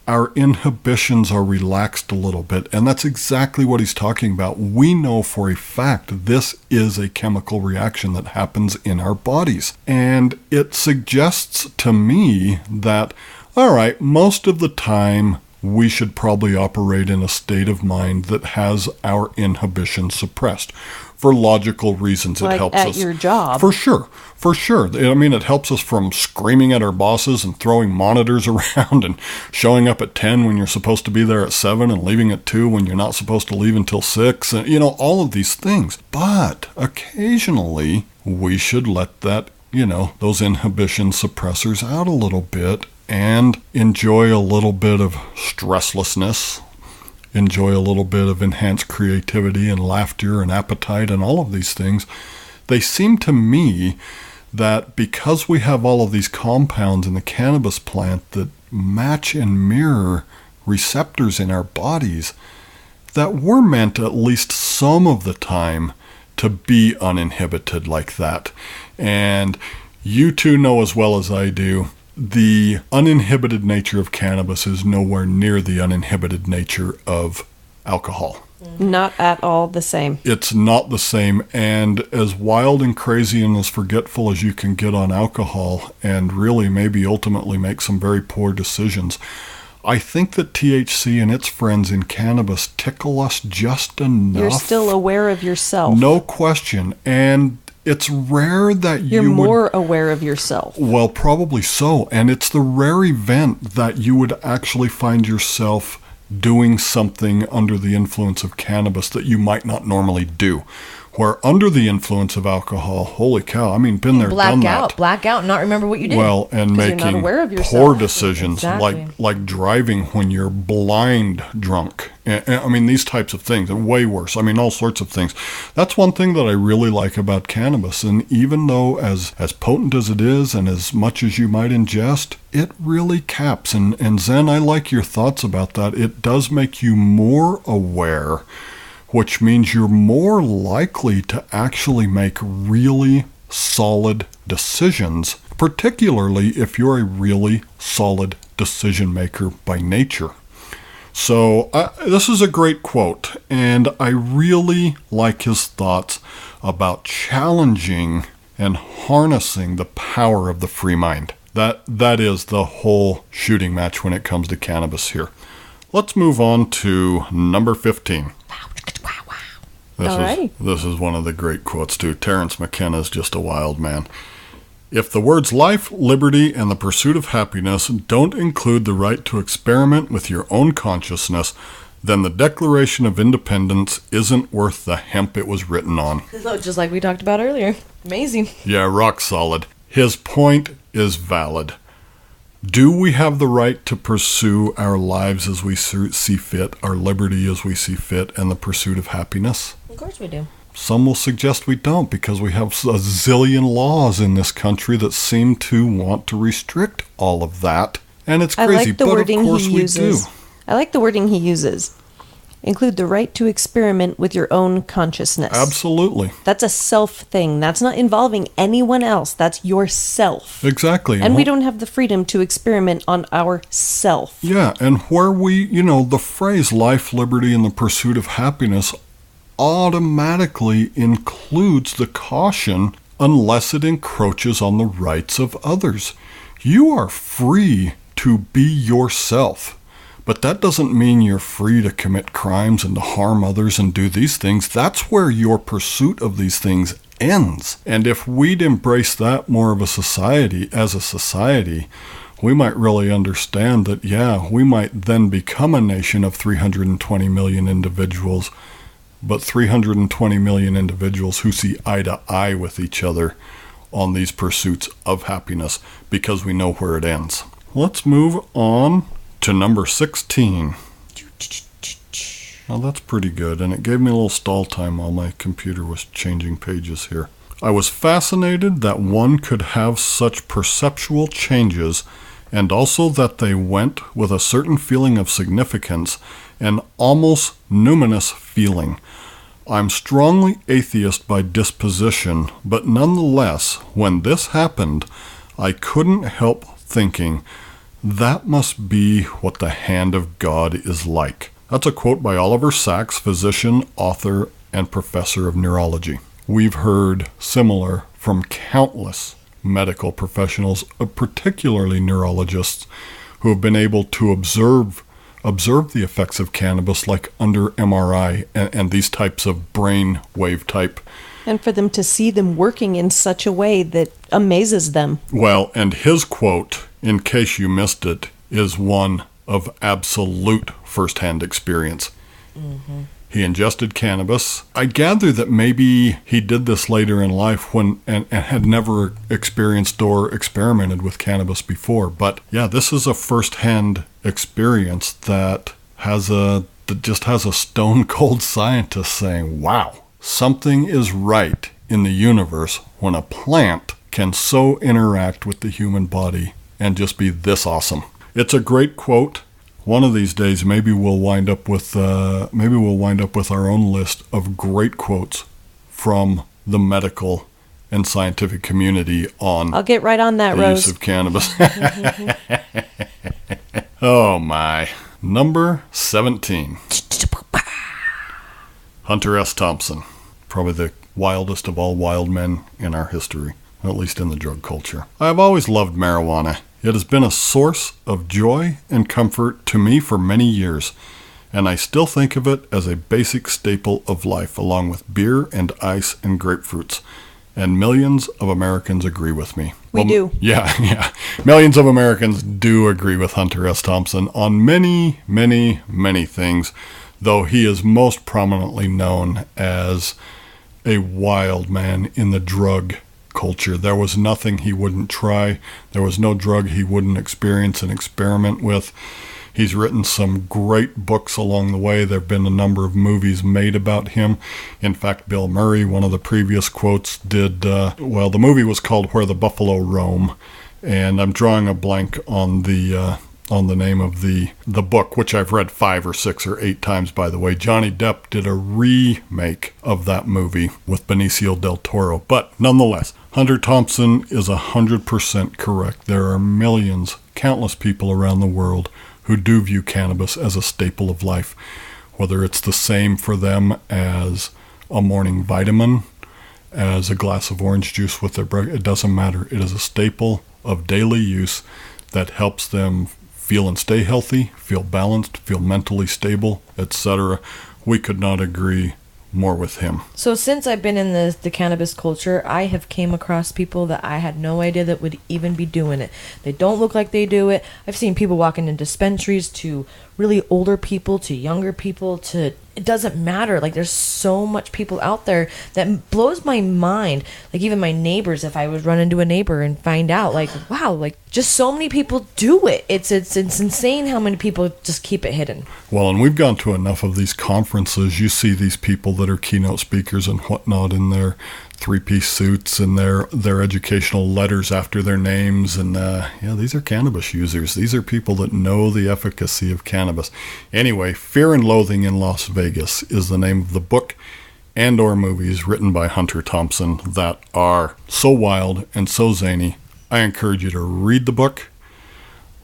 our inhibitions are relaxed a little bit. And that's exactly what he's talking about. We know for a fact this is a chemical reaction that happens in our bodies. And it suggests to me that, all right, most of the time we should probably operate in a state of mind that has our inhibition suppressed. For logical reasons, like it helps at us. your job. For sure. I mean, it helps us from screaming at our bosses and throwing monitors around and showing up at 10 when you're supposed to be there at 7 and leaving at 2 when you're not supposed to leave until 6. And, all of these things. But occasionally, we should let that, those inhibition suppressors out a little bit and enjoy a little bit of stresslessness. Enjoy a little bit of enhanced creativity and laughter and appetite and all of these things. They seem to me that because we have all of these compounds in the cannabis plant that match and mirror receptors in our bodies, that we're meant at least some of the time to be uninhibited like that. And you two know as well as I do, the uninhibited nature of cannabis is nowhere near the uninhibited nature of alcohol. Not at all the same. It's not the same, and as wild and crazy and as forgetful as you can get on alcohol and really maybe ultimately make some very poor decisions, I think that THC and its friends in cannabis tickle us just enough. You're still aware of yourself. No question, and it's rare that You're more aware of yourself. Well, probably so. And it's the rare event that you would actually find yourself doing something under the influence of cannabis that you might not normally do. Where under the influence of alcohol, holy cow, I mean, been there, done that. Black out, and not remember what you did. Well, and you're not making aware of yourself. poor decisions, Exactly. like driving when you're blind drunk. I mean, these types of things, and way worse. I mean, all sorts of things. That's one thing that I really like about cannabis. And even though as potent as it is and as much as you might ingest, it really caps. And Zen, I like your thoughts about that. It does make you more aware, which means you're more likely to actually make really solid decisions, particularly if you're a really solid decision maker by nature. So this is a great quote, and I really like his thoughts about challenging and harnessing the power of the free mind. That is the whole shooting match when it comes to cannabis here. Let's move on to number 15. This is one of the great quotes, too. Terence McKenna is just a wild man. If the words life, liberty, and the pursuit of happiness don't include the right to experiment with your own consciousness, then the Declaration of Independence isn't worth the hemp it was written on. Just like we talked about earlier. Amazing. Yeah, rock solid. His point is valid. Do we have the right to pursue our lives as we see fit, our liberty as we see fit, and the pursuit of happiness? Of course we do. Some will suggest we don't because we have a zillion laws in this country that seem to want to restrict all of that. And it's crazy, I like the but wording of course he we uses. do. I like the wording he uses. Include the right to experiment with your own consciousness. Absolutely. That's a self thing. That's not involving anyone else. That's yourself. Exactly. And we don't have the freedom to experiment on ourself. Yeah, and where we, the phrase life, liberty, and the pursuit of happiness automatically includes the caution unless it encroaches on the rights of others. You are free to be yourself. But that doesn't mean you're free to commit crimes and to harm others and do these things. That's where your pursuit of these things ends. And if we'd embrace that more of a society, we might really understand that, we might then become a nation of 320 million individuals, but 320 million individuals who see eye to eye with each other on these pursuits of happiness because we know where it ends. Let's move on to number 16. Well, that's pretty good, and it gave me a little stall time while my computer was changing pages here. I was fascinated that one could have such perceptual changes, and also that they went with a certain feeling of significance, an almost numinous feeling. I'm strongly atheist by disposition, but nonetheless, when this happened, I couldn't help thinking, that must be what the hand of God is like. That's a quote by Oliver Sacks, physician, author, and professor of neurology. We've heard similar from countless medical professionals, particularly neurologists, who have been able to observe the effects of cannabis, like under MRI and these types of brain wave type. And for them to see them working in such a way that amazes them. Well, and his quote, in case you missed it, is one of absolute first-hand experience. Mm-hmm. He ingested cannabis. I gather that maybe he did this later in life and had never experienced or experimented with cannabis before. But yeah, this is a first-hand experience that just has a stone-cold scientist saying, wow, something is right in the universe when a plant can so interact with the human body and just be this awesome. It's a great quote. One of these days, maybe we'll wind up with our own list of great quotes from the medical and scientific community on. I'll get right on that, the Rose. use of cannabis. Oh my! Number 17. Hunter S. Thompson, probably the wildest of all wild men in our history, at least in the drug culture. I have always loved marijuana. It has been a source of joy and comfort to me for many years, and I still think of it as a basic staple of life, along with beer and ice and grapefruits. And millions of Americans agree with me. We do. Yeah. Millions of Americans do agree with Hunter S. Thompson on many, many, many things, though he is most prominently known as a wild man in the drug culture. There was nothing he wouldn't try. There was no drug he wouldn't experience and experiment with. He's written some great books along the way. There have been a number of movies made about him. In fact, Bill Murray, one of the previous quotes, the movie was called Where the Buffalo Roam, and I'm drawing a blank on the name of the book, which I've read 5 or 6 or 8 times, by the way. Johnny Depp did a remake of that movie with Benicio del Toro. But nonetheless, Hunter Thompson is 100% correct. There are millions, countless people around the world who do view cannabis as a staple of life, whether it's the same for them as a morning vitamin, as a glass of orange juice with their breakfast. It doesn't matter. It is a staple of daily use that helps them feel and stay healthy, feel balanced, feel mentally stable, etc. We could not agree more with him. So since I've been in the cannabis culture, I have came across people that I had no idea that would even be doing it. They don't look like they do it. I've seen people walking in dispensaries, to really older people, to younger people, to it doesn't matter. Like, there's so much people out there that blows my mind. Like, even my neighbors, if I would run into a neighbor and find out, like, wow, like, just so many people do it. It's insane how many people just keep it hidden. Well, and we've gone to enough of these conferences. You see these people that are keynote speakers and whatnot in their three-piece suits and their educational letters after their names. And, these are cannabis users. These are people that know the efficacy of cannabis. Anyway, Fear and Loathing in Las Vegas is the name of the book and or movies written by Hunter Thompson that are so wild and so zany. I encourage you to read the book.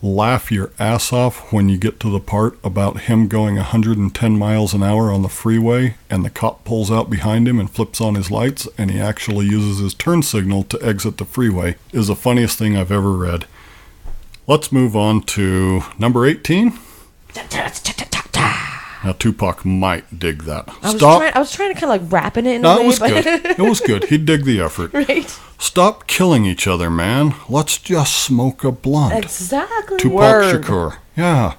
Laugh your ass off when you get to the part about him going 110 miles an hour on the freeway and the cop pulls out behind him and flips on his lights and he actually uses his turn signal to exit the freeway. Is the funniest thing I've ever read. Let's move on to number 18. Now, Tupac might dig that. I was trying to kind of like wrap it in a way. It was good. It was good. He'd dig the effort. Right. Stop killing each other, man. Let's just smoke a blunt. Exactly. Tupac Shakur. Yeah.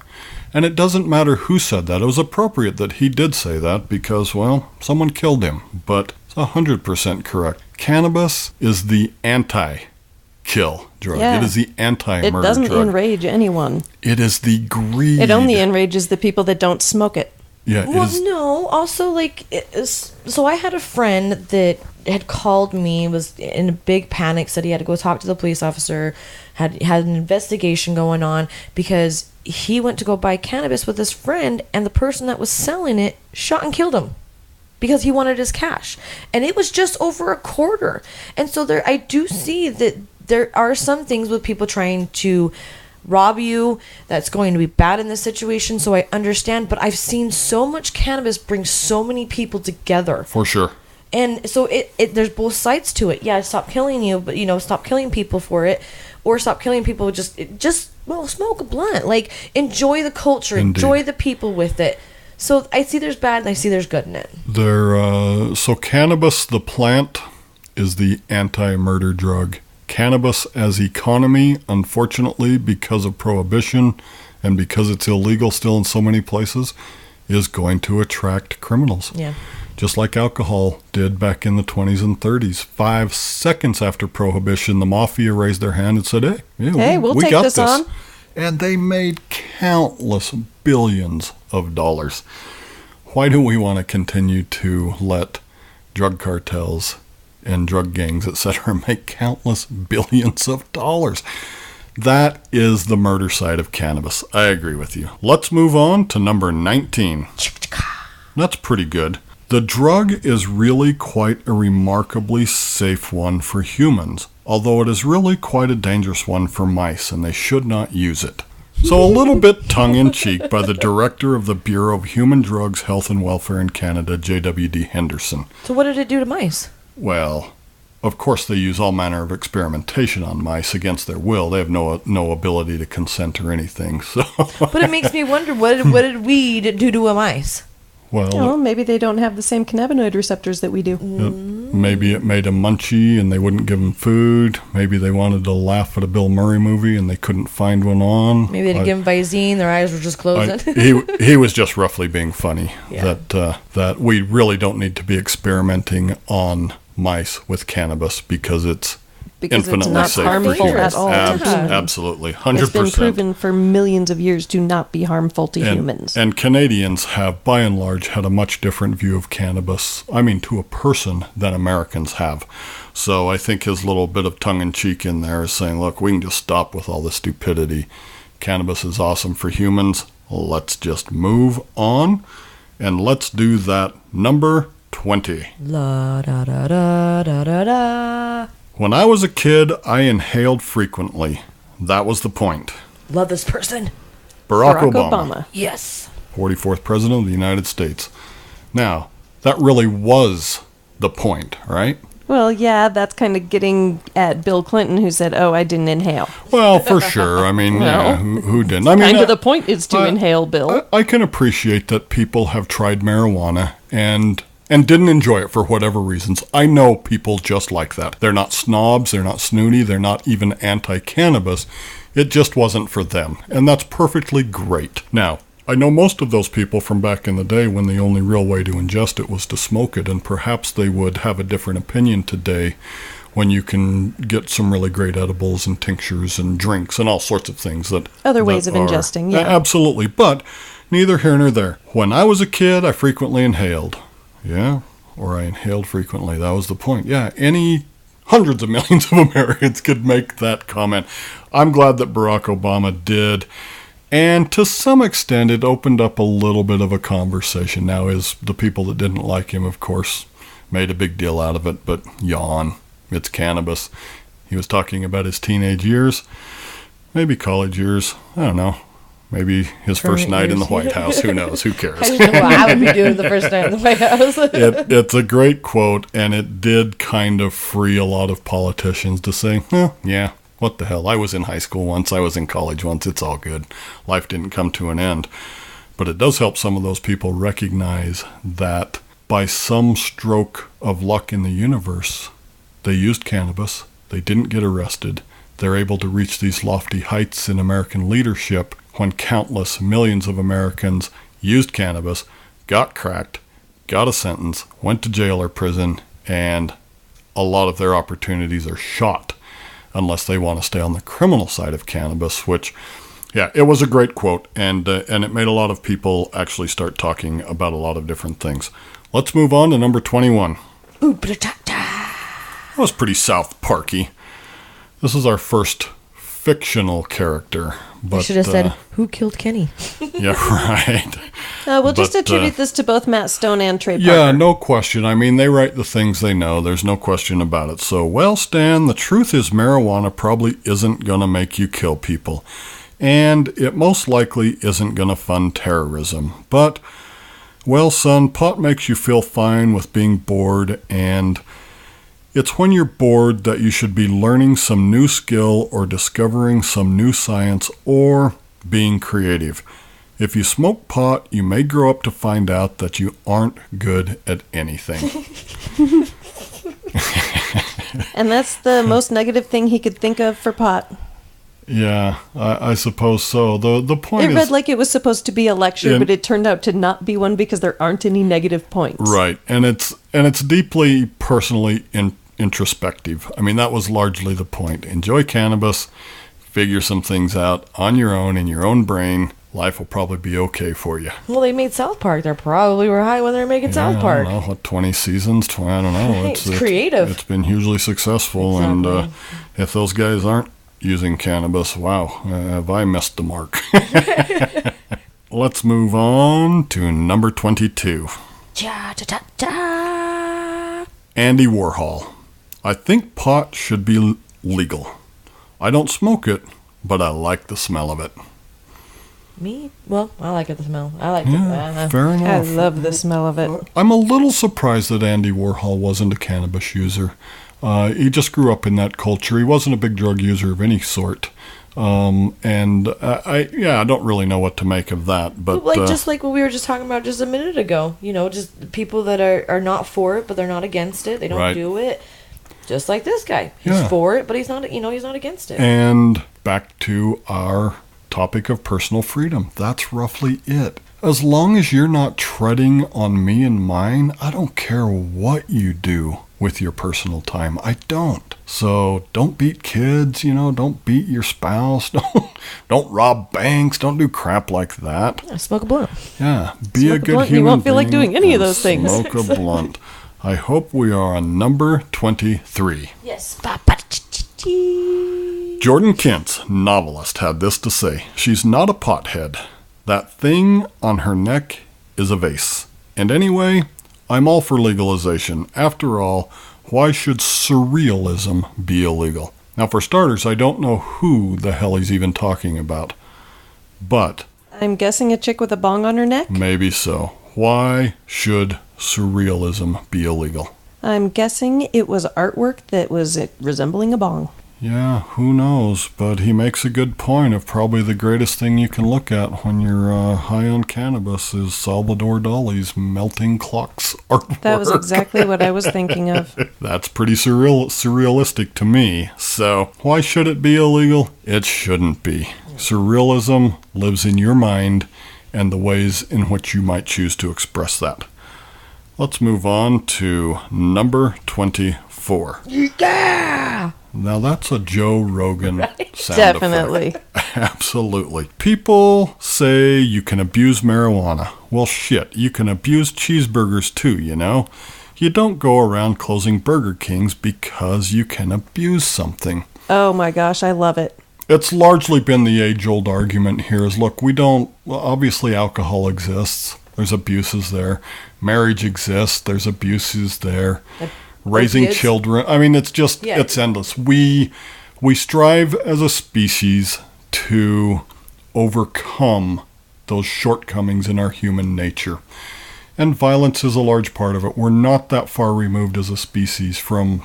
And it doesn't matter who said that. It was appropriate that he did say that because, well, someone killed him. But it's 100% correct. Cannabis is the anti-kill drug. Yeah. It is the anti-murder drug. It doesn't enrage anyone. It is the greed. It only enrages the people that don't smoke it. Yeah, Well, no. Also, like, so I had a friend that had called me, was in a big panic, said he had to go talk to the police officer, had an investigation going on because he went to go buy cannabis with his friend, and the person that was selling it shot and killed him because he wanted his cash, and it was just over a quarter. And so I do see that there are some things with people trying to rob you that's going to be bad in this situation, so I understand, but I've seen so much cannabis bring so many people together. For sure. And so there's both sides to it. Yeah, stop killing you, but stop killing people for it, or stop killing people just smoke a blunt. Like, enjoy the culture, Indeed. Enjoy the people with it. So I see there's bad and I see there's good in it. So cannabis, the plant, is the anti-murder drug. Cannabis as economy, unfortunately, because of prohibition and because it's illegal still in so many places, is going to attract criminals. Yeah. Just like alcohol did back in the 20s and 30s. 5 seconds after prohibition, the mafia raised their hand and said, hey, we'll we take got this on. And they made countless billions of dollars. Why do we want to continue to let drug cartels and drug gangs, etc., make countless billions of dollars? That is the murder side of cannabis. I agree with you. Let's move on to number 19. That's pretty good. The drug is really quite a remarkably safe one for humans, although it is really quite a dangerous one for mice, and they should not use it. So a little bit tongue-in-cheek by the director of the Bureau of Human Drugs, Health and Welfare in Canada, J.W.D. Henderson. So what did it do to mice? Well, of course they use all manner of experimentation on mice against their will. They have no ability to consent or anything. So, But it makes me wonder, what did weed do to a mice? well, Maybe they don't have the same cannabinoid receptors that we do. maybe it made them munchy and they wouldn't give them food. Maybe they wanted to laugh at a Bill Murray movie and they couldn't find one on. Maybe they didn't give them Visine, their eyes were just closing. He was just roughly being funny. Yeah. That we really don't need to be experimenting on mice with cannabis because it's infinitely not safe harmful for humans. at all to humans. Absolutely, 100%. It's been proven for millions of years to not be harmful to humans. And Canadians have, by and large, had a much different view of cannabis, to a person, than Americans have. So I think his little bit of tongue-in-cheek in there is saying, look, we can just stop with all this stupidity. Cannabis is awesome for humans. Let's just move on, and let's do that. Number 20. La da da da da da da. When I was a kid, I inhaled frequently. That was the point. Love this person. Barack Obama. Yes. 44th President of the United States. Now, that really was the point, right? Well, yeah, that's kind of getting at Bill Clinton, who said, I didn't inhale. Well, for sure. Who didn't? Kind of the point is to inhale, Bill. I can appreciate that people have tried marijuana and didn't enjoy it for whatever reasons. I know people just like that. They're not snobs, they're not snooty, they're not even anti-cannabis. It just wasn't for them, and that's perfectly great. Now, I know most of those people from back in the day when the only real way to ingest it was to smoke it, and perhaps they would have a different opinion today when you can get some really great edibles and tinctures and drinks and all sorts of things that Other ways of ingesting, yeah. Absolutely, but neither here nor there. When I was a kid, I frequently inhaled. Yeah, or I inhaled frequently. That was the point. Yeah, hundreds of millions of Americans could make that comment. I'm glad that Barack Obama did. And to some extent, it opened up a little bit of a conversation. Now, the people that didn't like him, of course, made a big deal out of it, but yawn. It's cannabis. He was talking about his teenage years, maybe college years. I don't know. Maybe his first night in the White House. Who knows? Who cares? I don't know what I would be doing the first night in the White House. It's a great quote, and it did kind of free a lot of politicians to say, yeah, what the hell? I was in high school once. I was in college once. It's all good. Life didn't come to an end. But it does help some of those people recognize that by some stroke of luck in the universe, they used cannabis. They didn't get arrested. They're able to reach these lofty heights in American leadership when countless millions of Americans used cannabis, got cracked, got a sentence, went to jail or prison, and a lot of their opportunities are shot unless they want to stay on the criminal side of cannabis, which, yeah, it was a great quote, and it made a lot of people actually start talking about a lot of different things. Let's move on to number 21. That was pretty South Parky. This is our first fictional character. But, I should have said, who killed Kenny? Yeah, right. We'll just attribute this to both Matt Stone and Trey Parker. Yeah, no question. I mean, they write the things they know. There's no question about it. So, well, Stan, the truth is marijuana probably isn't going to make you kill people. And it most likely isn't going to fund terrorism. But, well, son, pot makes you feel fine with being bored, and it's when you're bored that you should be learning some new skill or discovering some new science or being creative. If you smoke pot, you may grow up to find out that you aren't good at anything. And that's the most negative thing he could think of for pot. Yeah, I suppose so. The point is, it read like it was supposed to be a lecture, but it turned out to not be one because there aren't any negative points. Right, and it's deeply personally introspective. I mean, that was largely the point. Enjoy cannabis, figure some things out on your own in your own brain. Life will probably be okay for you. Well, they made South Park. They probably were high when they were making South Park. I don't know, what, 20 seasons? I don't know. It's creative. It's been hugely successful, exactly. And if those guys aren't using cannabis, wow, have I missed the mark. Let's move on to number 22. Andy Warhol. I think pot should be legal. I don't smoke it, but I like the smell of it. Me? Well, I like the smell. I like it. Fair enough. I love the smell of it. I'm a little surprised that Andy Warhol wasn't a cannabis user. He just grew up in that culture. He wasn't a big drug user of any sort. I don't really know what to make of that. But just like what we were just talking about just a minute ago. You know, just people that are not for it, but they're not against it. They don't do it. Just like this guy. He's for it, but he's not, he's not against it. And back to our topic of personal freedom. That's roughly it. As long as you're not treading on me and mine, I don't care what you do with your personal time. I don't. So don't beat kids, don't beat your spouse, don't rob banks, don't do crap like that. Yeah, smoke a blunt. Yeah, be a good human being. You won't feel like doing any of those things. Smoke a blunt. I hope we are on number 23. Yes. Jordan Kent's novelist had this to say. She's not a pothead. That thing on her neck is a vase. And anyway, I'm all for legalization. After all, why should surrealism be illegal? Now, for starters, I don't know who the hell he's even talking about. But I'm guessing a chick with a bong on her neck? Maybe so. Why should surrealism be illegal? I'm guessing it was artwork that was resembling a bong. Yeah, who knows? But he makes a good point of probably the greatest thing you can look at when you're high on cannabis is Salvador Dali's melting clocks artwork. That was exactly what I was thinking of. That's pretty surrealistic to me. So why should it be illegal? It shouldn't be. Surrealism lives in your mind, and the ways in which you might choose to express that. Let's move on to number 24. Yeah! Now that's a Joe Rogan sound Definitely. effect. Absolutely. People say you can abuse marijuana. Well, shit, you can abuse cheeseburgers too, you know? You don't go around closing Burger Kings because you can abuse something. Oh my gosh, I love it. It's largely been the age-old argument here is, look, obviously alcohol exists. There's abuses there. Marriage exists. There's abuses there. Raising children. I mean, it's endless. We strive as a species to overcome those shortcomings in our human nature. And violence is a large part of it. We're not that far removed as a species from,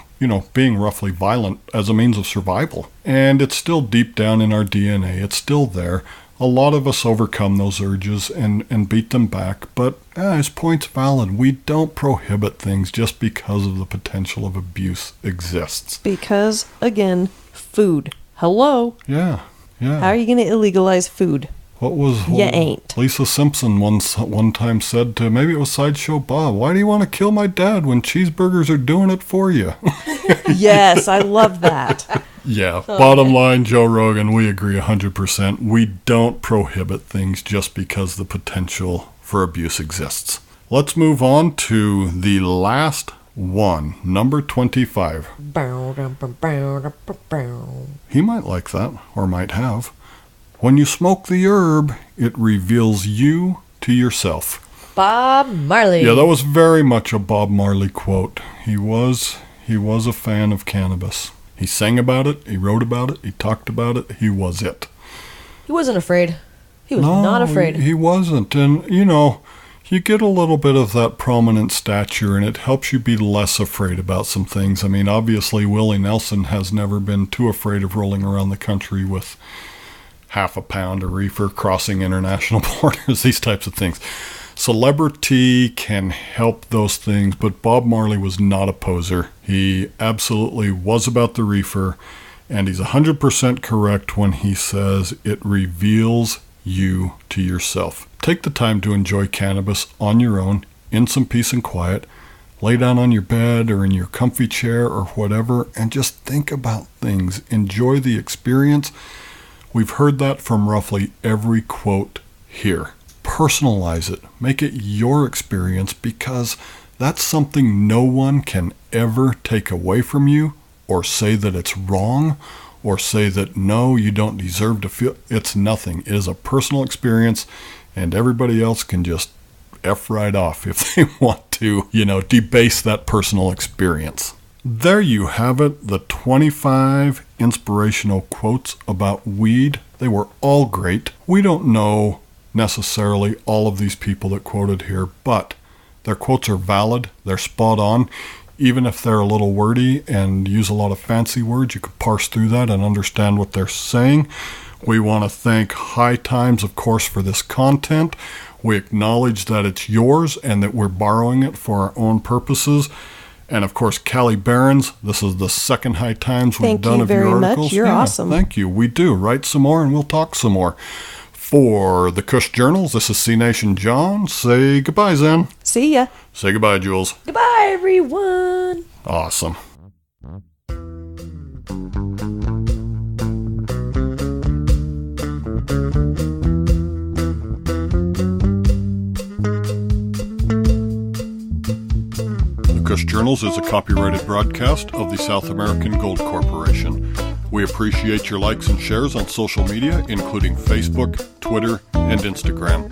being roughly violent as a means of survival. And it's still deep down in our DNA. It's still there. A lot of us overcome those urges and beat them back. But his point's valid. We don't prohibit things just because of the potential of abuse exists. Because, again, food. Hello? Yeah. How are you going to illegalize food? You ain't. Lisa Simpson one time said to, maybe it was Sideshow Bob, why do you want to kill my dad when cheeseburgers are doing it for you? Yes, I love that. Yeah, bottom line, Joe Rogan, we agree 100%. We don't prohibit things just because the potential for abuse exists. Let's move on to the last one, number 25. He might like that, or might have. When you smoke the herb, it reveals you to yourself. Bob Marley. Yeah, that was very much a Bob Marley quote. He was a fan of cannabis. He sang about it, he wrote about it, he talked about it, he was it. He wasn't afraid. He was not afraid. He wasn't. And, you get a little bit of that prominent stature, and it helps you be less afraid about some things. I mean, obviously, Willie Nelson has never been too afraid of rolling around the country with half a pound of reefer, crossing international borders, these types of things. Celebrity can help those things, but Bob Marley was not a poser. He absolutely was about the reefer, and he's 100% correct when he says it reveals you to yourself. Take the time to enjoy cannabis on your own, in some peace and quiet. Lay down on your bed or in your comfy chair or whatever, and just think about things. Enjoy the experience. We've heard that from roughly every quote here. Personalize it. Make it your experience, because that's something no one can ever take away from you or say that it's wrong or say that, no, you don't deserve to feel. It's nothing. It is a personal experience, and everybody else can just F right off if they want to, debase that personal experience. There you have it, the 25 inspirational quotes about weed. They were all great. We don't know necessarily all of these people that quoted here, but their quotes are valid. They're spot on. Even if they're a little wordy and use a lot of fancy words, you can parse through that and understand what they're saying. We want to thank High Times, of course, for this content. We acknowledge that it's yours and that we're borrowing it for our own purposes. And of course, Callie Barons, this is the second High Times we've done of your articles. Thank you very much. You're awesome. Thank you. We do. Write some more and we'll talk some more. For the Kush Journals, this is C Nation John. Say goodbye, Zen. See ya. Say goodbye, Jules. Goodbye, everyone. Awesome. Kush Journals is a copyrighted broadcast of the South American Gold Corporation. We appreciate your likes and shares on social media, including Facebook, Twitter, and Instagram.